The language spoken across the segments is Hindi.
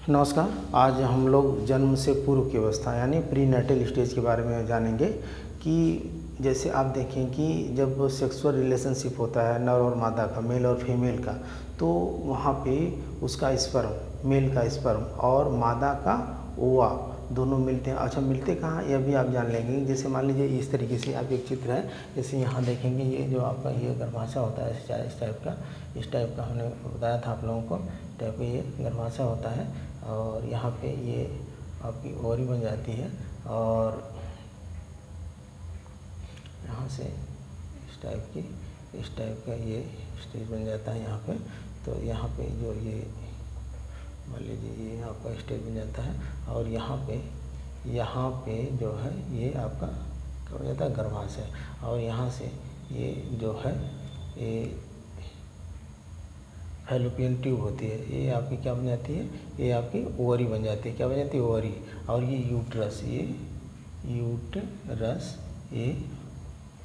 नमस्कार। आज हम लोग जन्म से पूर्व की अवस्था यानी प्री नेटल स्टेज के बारे में जानेंगे कि जैसे आप देखें कि जब सेक्सुअल रिलेशनशिप होता है नर और मादा का, मेल और फीमेल का, तो वहाँ पे उसका स्पर्म, मेल का स्पर्म और मादा का ओवा दोनों मिलते हैं। अच्छा, मिलते कहाँ यह भी आप जान लेंगे। जैसे मान लीजिए इस तरीके से आप एक चित्र है, जैसे यहाँ देखेंगे ये जो आपका ये गर्भाशय होता है इस टाइप का हमने बताया था आप लोगों को। टाइप का ये गर्भाशय होता है और यहाँ पे ये आपकी ओवरी बन जाती है और यहाँ से इस टाइप का ये स्टेज बन जाता है यहाँ पे। तो यहाँ पे जो ये मान लीजिए ये आपका स्टेज बन जाता है और यहाँ पे जो है ये आपका क्या हो जाता है, गर्भाशय। और यहाँ से ये जो है ये फैलोपियन ट्यूब होती है, ये आपकी क्या बन जाती है, ये आपकी ओवरी बन जाती है। क्या बन जाती है, ओवरी। और ये यूट्रस, ये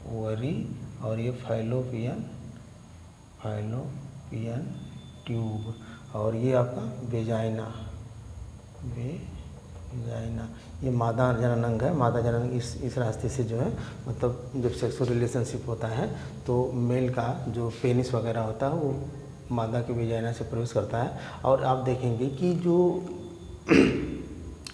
ओवरी और ये फैलोपियन ट्यूब और ये आपका वेजाइना, ये मादा जननांग है। मादा जननांग इस रास्ते से जो है, मतलब जब सेक्सुअल रिलेशनशिप होता है तो मेल का जो पेनिस वगैरह होता है वो मादा के वेजाइना से प्रवेश करता है। और आप देखेंगे कि जो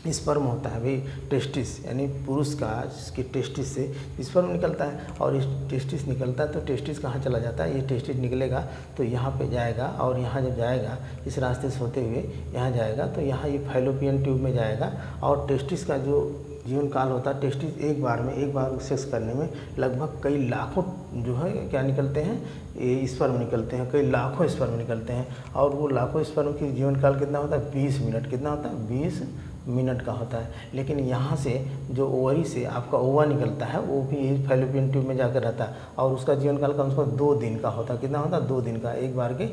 स्पर्म होता है भाई, टेस्टिस यानी पुरुष का इसके टेस्टिस से स्पर्म निकलता है और इस टेस्टिस निकलता है तो टेस्टिस कहाँ चला जाता है, ये टेस्टिस निकलेगा तो यहाँ पे जाएगा और यहाँ जब जाएगा इस रास्ते से होते हुए यहाँ जाएगा तो यहाँ ये फैलोपियन ट्यूब में जाएगा। और टेस्टिस का जो जीवन काल होता है, टेस्टिस एक बार सेक्स करने में लगभग कई लाखों जो है क्या निकलते हैं, ये स्पर्म निकलते हैं, कई लाखों स्पर्म निकलते हैं। और वो लाखों स्पर्म की जीवन काल कितना होता है, 20 मिनट। कितना होता है, 20 मिनट का होता है। लेकिन यहाँ से जो ओवरी से आपका ओवा निकलता है वो भी फैलोपियन ट्यूब में जाकर रहता है और उसका जीवन काल कम से कम 2 दिन का होता है। कितना होता है, 2 दिन का। एक बार के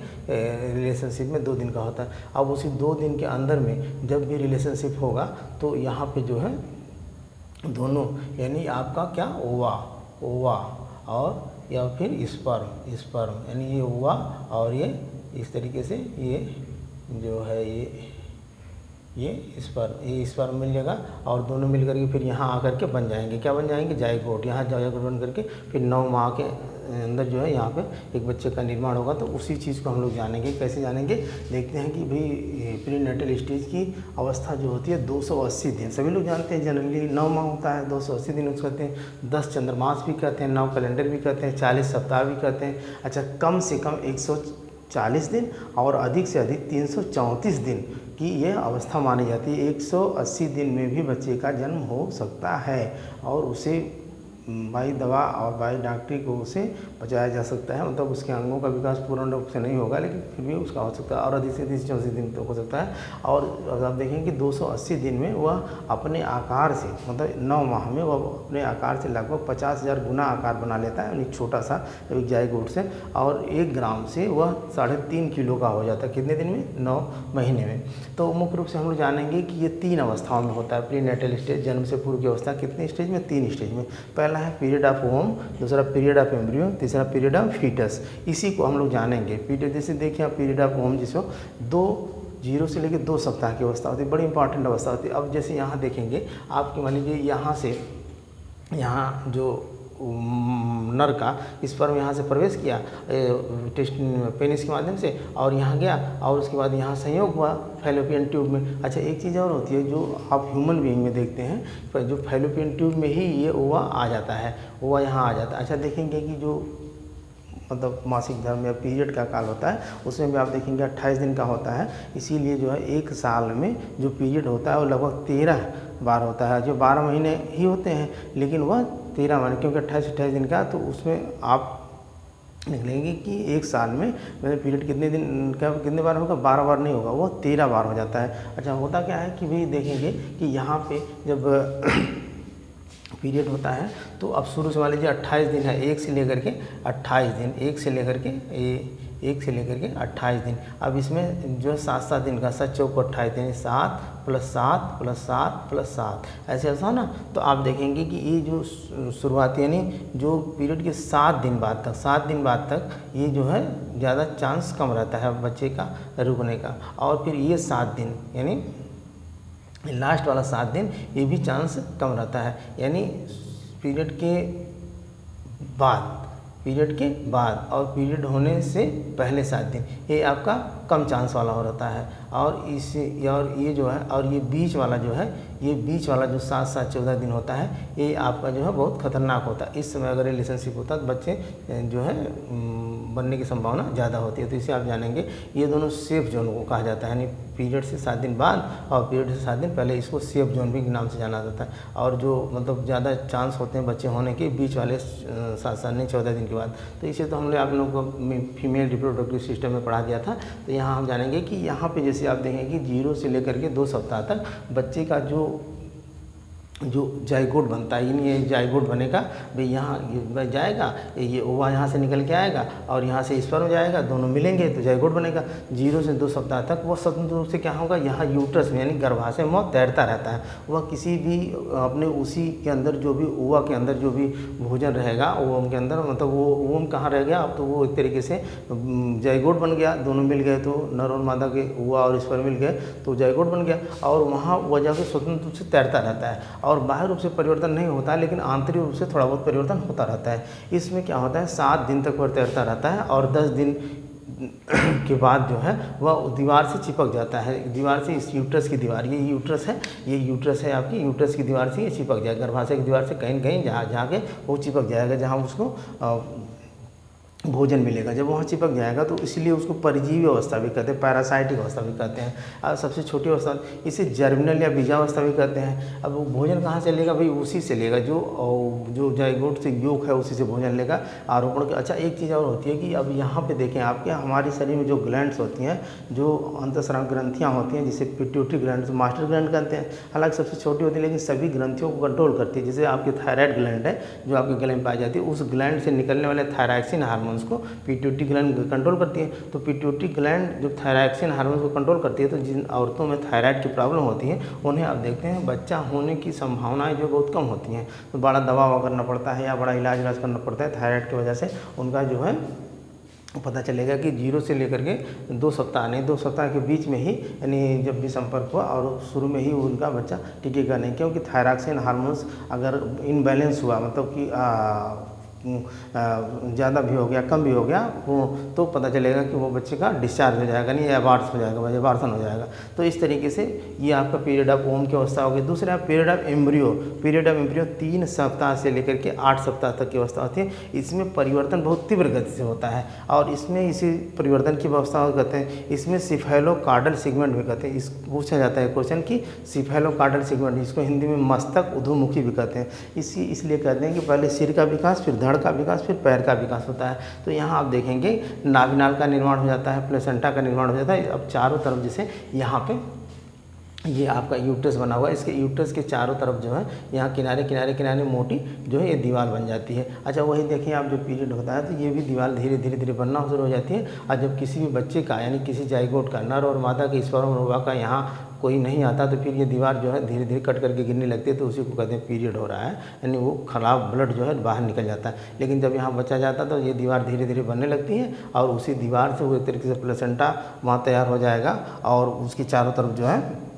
रिलेशनशिप में 2 दिन का होता है। अब उसी 2 दिन के अंदर में जब भी रिलेशनशिप होगा तो यहाँ पे जो है दोनों यानी आपका क्या, ओवा और या फिर स्पर्म यानी ये ओवा और ये इस तरीके से ये जो है ये स्पर्म मिल जाएगा और दोनों मिल करके फिर यहाँ आकर के बन जाएंगे। क्या बन जाएंगे, जाइगोट। यहाँ जाइगोट बन करके फिर 9 माह के अंदर जो है यहाँ पे एक बच्चे का निर्माण होगा। तो उसी चीज़ को हम लोग जानेंगे। कैसे जानेंगे, देखते हैं कि भाई प्री नेटल स्टेज की अवस्था जो होती है 280 दिन, सभी लोग जानते हैं जनरली 9 माह होता है, 280 दिन उसको कहते हैं। 10 चंद्रमास भी कहते हैं, 9 कैलेंडर भी कहते हैं, 40 सप्ताह भी कहते हैं। अच्छा, कम से कम 140 दिन और अधिक से अधिक 334 दिन की यह अवस्था मानी जाती है। 180 दिन में भी बच्चे का जन्म हो सकता है और उसे बाई दवा और बाई डॉक्टरी को उसे बचाया जा सकता है। मतलब उसके अंगों का विकास पूर्ण रूप से नहीं होगा लेकिन फिर भी उसका हो सकता है और अधिक से 334 दिन तक हो सकता है। और आप देखें कि 280 दिन में वह अपने आकार से, मतलब 9 माह में वह अपने आकार से लगभग 50,000 गुना आकार बना लेता है, एक छोटा सा एक जाइगोट से। और 1 ग्राम से वह 3.5 किलो का हो जाता है। कितने दिन में, 9 महीने में। तो मुख्य रूप से हम लोग जानेंगे कि ये 3 अवस्थाओं में होता है प्री नेटल स्टेज, जन्म से पूर्व की अवस्था। कितने स्टेज में, 3 स्टेज में। पहला है पीरियड ऑफ ओवम, दूसरा पीरियड ऑफ एम्ब्रियो, तीसरा पीरियड ऑफ फीटस। इसी को हम लोग जानेंगे। पीरियड जैसे देखिए आप, पीरियड ऑफ ओवम जिसको 0 से लेकर 2 सप्ताह की अवस्था होती है, बड़ी इंपॉर्टेंट अवस्था होती है। अब जैसे यहाँ देखेंगे आपके, मान लीजिए यहाँ से यहाँ जो नर का स्पर्म यहाँ से प्रवेश किया टेस्ट पेनिस के माध्यम से और यहाँ गया और उसके बाद यहाँ संयोग हुआ फैलोपियन ट्यूब में। अच्छा, एक चीज़ और होती है जो आप ह्यूमन बीइंग में देखते हैं, जो फैलोपियन ट्यूब में ही ये ओवा आ जाता है, ओवा यहाँ आ जाता है। अच्छा, देखेंगे कि जो मतलब मासिक धर्म या पीरियड का काल होता है उसमें भी आप देखेंगे 28 दिन का होता है। इसीलिए जो है 1 साल में जो पीरियड होता है वो लगभग 13 बार होता है। जो 12 महीने ही होते हैं लेकिन वह 13 महीने, क्योंकि 28 दिन का, तो उसमें आप निकलेंगे कि 1 साल में मेरे पीरियड कितने दिन का, कितने बार होगा, 12 बार नहीं होगा, वो 13 बार हो जाता है। अच्छा, होता क्या है कि भाई देखेंगे कि यहाँ पे जब पीरियड होता है तो अब शुरू से मान लीजिए 28 दिन है, 1 से लेकर के 28 दिन, 1 से लेकर के 1 से लेकर के 28 दिन। अब इसमें जो है 7-7 दिन का 7 चौक 28 दिन, 7 + 7 + 7 + 7 ऐसे ऐसा ना। तो आप देखेंगे कि ये जो शुरुआती यानी जो पीरियड के 7 दिन बाद तक ये जो है ज़्यादा चांस कम रहता है बच्चे का रुकने का। और फिर ये 7 दिन यानी लास्ट वाला 7 दिन ये भी चांस कम रहता है। यानी पीरियड के बाद और पीरियड होने से पहले 7 दिन ये आपका कम चांस वाला हो रहता है। और ये जो है और ये बीच वाला जो 7-7 14 दिन होता है, ये आपका जो है बहुत खतरनाक होता है। इस समय अगर रिलेशनशिप होता है तो बच्चे जो है बनने की संभावना ज़्यादा होती है। तो इसे आप जानेंगे, ये दोनों सेफ जोन को कहा जाता है, यानी पीरियड से 7 दिन बाद और पीरियड से 7 दिन पहले, इसको सेफ जोन भी नाम से जाना जाता है। और जो मतलब ज़्यादा चांस होते हैं बच्चे होने के बीच वाले 7 नहीं 14 दिन के बाद। तो इसे तो हमने आप लोगों को फीमेल रिप्रोडक्टिव सिस्टम में पढ़ा दिया था। तो यहाँ हम जानेंगे कि यहाँ पे जैसे आप देखेंगे कि 0 से लेकर के 2 सप्ताह तक बच्चे का जो जाइगोट बनता है, यानी ये जाइगोट बनेगा भाई, यहाँ जाएगा ये ओवा यहाँ से निकल के आएगा और यहाँ से स्पर्म जाएगा, दोनों मिलेंगे तो जाइगोट बनेगा। 0 से 2 सप्ताह तक वो स्वतंत्र रूप से क्या होगा, यहाँ यूट्रस में यानी गर्भाशय में तैरता रहता है। वह किसी भी अपने उसी के अंदर जो भी ओवा के अंदर जो भी भोजन रहेगा ओवम के अंदर, मतलब वो ओवम कहाँ रह गया, अब तो वो एक तरीके से जाइगोट बन गया, दोनों मिल गए तो नर और मादा के ओवा और स्पर्म मिल गए तो जाइगोट बन गया। और वहाँ वह जाकर स्वतंत्र रूप से तैरता रहता है और बाह्य रूप से परिवर्तन नहीं होता है, लेकिन आंतरिक रूप से थोड़ा बहुत परिवर्तन होता रहता है। इसमें क्या होता है, 7 दिन तक वह तैरता रहता है और 10 दिन के बाद जो है वह दीवार से चिपक जाता है। दीवार से इस यूट्रस की दीवार, ये यूट्रस है आपकी, यूट्रस की दीवार से ये चिपक जाएगा, गर्भाशय की दीवार से कहीं न कहीं जहाँ के वो चिपक जाएगा, जहाँ उसको भोजन मिलेगा। जब वहाँ चिपक जाएगा तो इसलिए उसको परजीवी अवस्था भी कहते हैं, पैरासाइटिक अवस्था भी कहते हैं। और सबसे छोटी अवस्था इसे जर्मिनल या बीजावस्था भी कहते हैं। अब वो भोजन कहाँ से लेगा भाई, उसी से लेगा जो जाइगोट से योग है उसी से भोजन लेगा आरोपण के। अच्छा, एक चीज़ और होती है कि अब यहाँ पे देखें आपके हमारे शरीर में जो ग्लैंड्स होती हैं, जो अंतःस्राव ग्रंथियाँ होती हैं, जिसे पिट्यूटरी ग्लैंड मास्टर ग्लैंड कहते हैं। हालांकि सबसे छोटी होती है लेकिन सभी ग्रंथियों को कंट्रोल करती है। जैसे आपकी थायराइड ग्लैंड है जो आपके गले में पाई जाती है, उस ग्लैंड से निकलने वाले थायरॉक्सिन हार्मोन को पिट्यूटरी ग्लैंड कंट्रोल करती है। तो पिट्यूटरी ग्लैंड जो थायरॉक्सिन हार्मोन को कंट्रोल करती है, तो जिन औरतों में थायराइड की प्रॉब्लम होती है उन्हें आप देखते हैं बच्चा होने की संभावनाएं जो बहुत कम होती हैं। तो बड़ा दवा करना पड़ता है या बड़ा इलाज करना पड़ता है थायराइड की वजह से। उनका जो है पता चलेगा कि 0 से लेकर के 2 सप्ताह नहीं, 2 सप्ताह के बीच में ही यानी जब भी संपर्क हुआ और शुरू में ही उनका बच्चा टिकेगा नहीं, क्योंकि थायरॉक्सिन हार्मोन्स अगर इनबैलेंस हुआ, मतलब कि ज़्यादा भी हो गया कम भी हो गया वो, तो पता चलेगा कि वो बच्चे का डिस्चार्ज हो जाएगा, नहीं एबार्स हो जाएगा, एबार्सन हो जाएगा। तो इस तरीके से ये आपका पीरियड ऑफ ओम की अवस्था होगी। दूसरा पीरियड ऑफ एम्ब्रियो 3 सप्ताह से लेकर के 8 सप्ताह तक की अवस्था होती है। इसमें परिवर्तन बहुत तीव्र गति से होता है और इसमें इसी परिवर्तन की अवस्था कहते हैं। इसमें सिफेलोकार्डल सेगमेंट भी कहते हैं। इस पूछा जाता है क्वेश्चन कि सिफेलोकार्डल सेगमेंट, इसको हिंदी में मस्तक उधोमुखी भी कहते हैं। इसलिए कहते हैं कि पहले सिर का विकास, फिर धड़ का विकास, फिर पैर का विकास होता है। तो यहाँ आप देखेंगे नाभिनाल का निर्माण हो जाता है, प्लेसेंटा का निर्माण हो जाता है। अब चारों तरफ जैसे यहाँ पे ये आपका यूट्रस बना हुआ है, इसके यूट्रस के चारों तरफ जो है यहाँ किनारे मोटी जो है ये दीवार बन जाती है। अच्छा, वही देखिए आप जो पीरियड होता है तो ये भी दीवार धीरे धीरे बनना शुरू हो जाती है। और जब किसी भी बच्चे का यानी किसी जाइगोट का, नर और मादा के स्पर्म और ओवा का यहाँ कोई नहीं आता तो फिर ये दीवार जो है धीरे धीरे कट करके गिरने लगती है, तो उसी को कहते हैं पीरियड हो रहा है, यानी वो खराब ब्लड जो है बाहर निकल जाता है। लेकिन जब यहाँ बच्चा जाता है तो ये दीवार धीरे धीरे बनने लगती है और उसी दीवार से वो एक तरीके से प्लेसेंटा वहाँ तैयार हो जाएगा और उसकी चारों तरफ जो है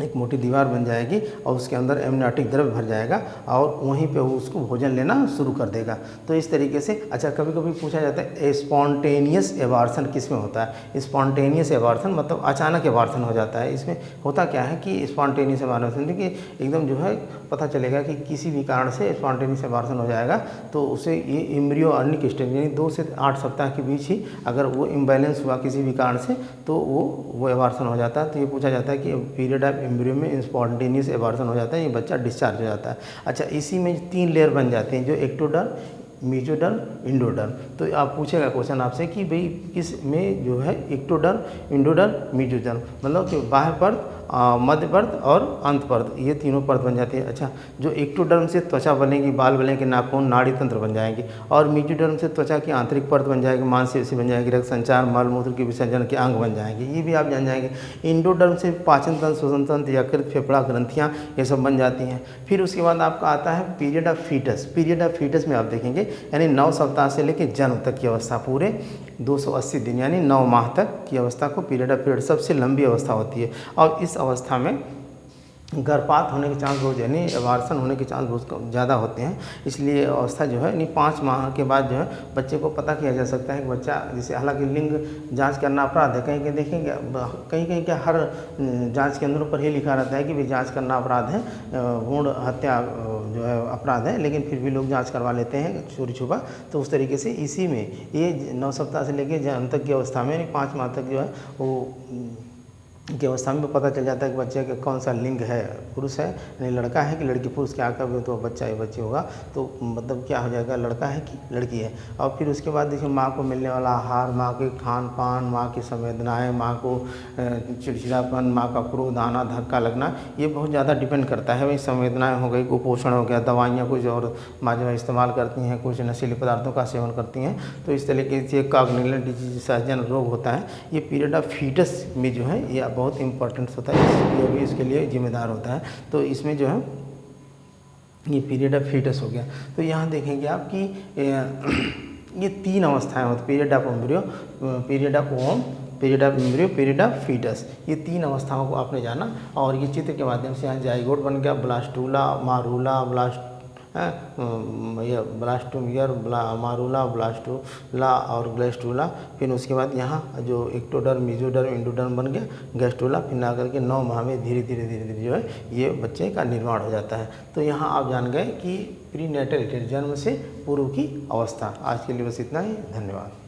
एक मोटी दीवार बन जाएगी और उसके अंदर एमनियोटिक द्रव्य भर जाएगा और वहीं पे वो उसको भोजन लेना शुरू कर देगा। तो इस तरीके से अच्छा, कभी कभी पूछा जाता है स्पॉन्टेनियस एबार्सन किस में होता है। स्पॉन्टेनियस एबार्सन मतलब अचानक एबार्सन हो जाता है। इसमें होता क्या है कि स्पॉन्टेनियस एबार्सन देखिए एकदम जो है पता चलेगा कि किसी भी कारण से स्पॉन्टेनियस एबार्सन हो जाएगा तो उसे ये एम्ब्रियो अर्निक स्टेज यानी 2 से 8 सप्ताह के बीच ही अगर वो इम्बैलेंस हुआ किसी भी कारण से तो वो एबार्सन हो जाता है। तो ये पूछा जाता है कि पीरियड ऑफ एम्ब्रियो में स्पॉन्टेनियस एबार्सन हो जाता है, ये बच्चा डिस्चार्ज हो जाता है। अच्छा, इसी में 3 लेयर बन जाते हैं जो एक्टोडर्म, मेसोडर्म, इंडोडर्म। तो आप पूछेगा क्वेश्चन आपसे कि भाई किस में जो है एक्टोडर्म, इंडोडर्म, मेसोडर्म मतलब कि बाह्य परत मध्य परत और अंत परत, ये तीनों परत बन जाती है। अच्छा, जो एक्टोडर्म से त्वचा बनेगी, बाल बनेंगे, नाखून, नाड़ी तंत्र बन जाएंगे, और मेसोडर्म से त्वचा की आंतरिक परत बन जाएगी, मांसपेशी बन जाएगी, रक्त संचार, मल मूत्र के विसर्जन के अंग बन जाएंगे, ये भी आप जान जाएंगे। इंडोडर्म से पाचन तंत्र, श्वसन तंत्र, यकृत, फेफड़ा, ग्रंथियाँ, ये सब बन जाती हैं। फिर उसके बाद आपका आता है period of foetus. Period of foetus में आप देखेंगे यानी 9 सप्ताह से लेकर जन्म तक की अवस्था, पूरे 280 दिन यानी 9 माह तक की अवस्था को पीरियड ऑफ फीटस सबसे लंबी अवस्था होती है। और इस अवस्था में गर्भपात होने के चांस बहुत, यानी अबार्सन होने के चांस बहुत ज़्यादा होते हैं। इसलिए अवस्था जो है यानी 5 माह के बाद जो है बच्चे को पता किया जा सकता है कि बच्चा, जैसे हालांकि लिंग जांच करना अपराध है, कहीं कहीं देखेंगे, कहीं कहीं क्या हर जांच केंद्रों पर ही लिखा रहता है कि भाई जांच करना अपराध है, भ्रूण हत्या जो है अपराध है, लेकिन फिर भी लोग जाँच करवा लेते हैं चोरी छुपा। तो उस तरीके से इसी में ये 9 सप्ताह से लेकर जन्म तक की अवस्था में यानी 5 माह तक जो है वो की अवस्था में पता चल जाता है कि बच्चे का कौन सा लिंग है, पुरुष है यानी लड़का है कि लड़की। पुरुष क्या कभी तो बच्चा या बच्ची होगा, तो मतलब क्या हो जाएगा, लड़का है कि लड़की है। और फिर उसके बाद देखिए माँ को मिलने वाला आहार, माँ के खान पान, माँ की संवेदनाएं, माँ को चिड़चिड़ापन, माँ का क्रोध आना, धक्का लगना, ये बहुत ज़्यादा डिपेंड करता है। वही संवेदनाएँ हो गई, कुपोषण हो गया, दवाइयाँ कुछ और माँ जो है इस्तेमाल करती हैं, कुछ नशीले पदार्थों का सेवन करती हैं, तो इस तरीके से कॉग्निटिव डिजीज, सहजन रोग होता है। ये पीरियड ऑफ फीटस में जो है ये बहुत इंपॉर्टेंट होता है, इसलिए भी इसके लिए जिम्मेदार होता है। तो इसमें जो है ये पीरियड ऑफ फीटस हो गया। तो यहाँ देखेंगे आप कि ये 3 अवस्थाएं होती, period of embryo, period of ovum, period of embryo, period of foetus, ये 3 अवस्थाओं को आपने जाना। और ये चित्र के माध्यम से यहाँ जाइगोट बन गया, ब्लास्टूला, मारूला, ये ब्लास्टोमियर, मारूला, ब्लास्टूला और ग्लेस्टूला। फिर उसके बाद यहाँ जो एक्टोडर्म, मेसोडर्म, इंडोडर्म बन गया, गैस्टूला। फिर ना करके 9 माह में धीरे धीरे जो है ये बच्चे का निर्माण हो जाता है। तो यहाँ आप जान गए कि प्रीनेटल, जन्म से पूर्व की अवस्था। आज के लिए बस इतना ही, धन्यवाद।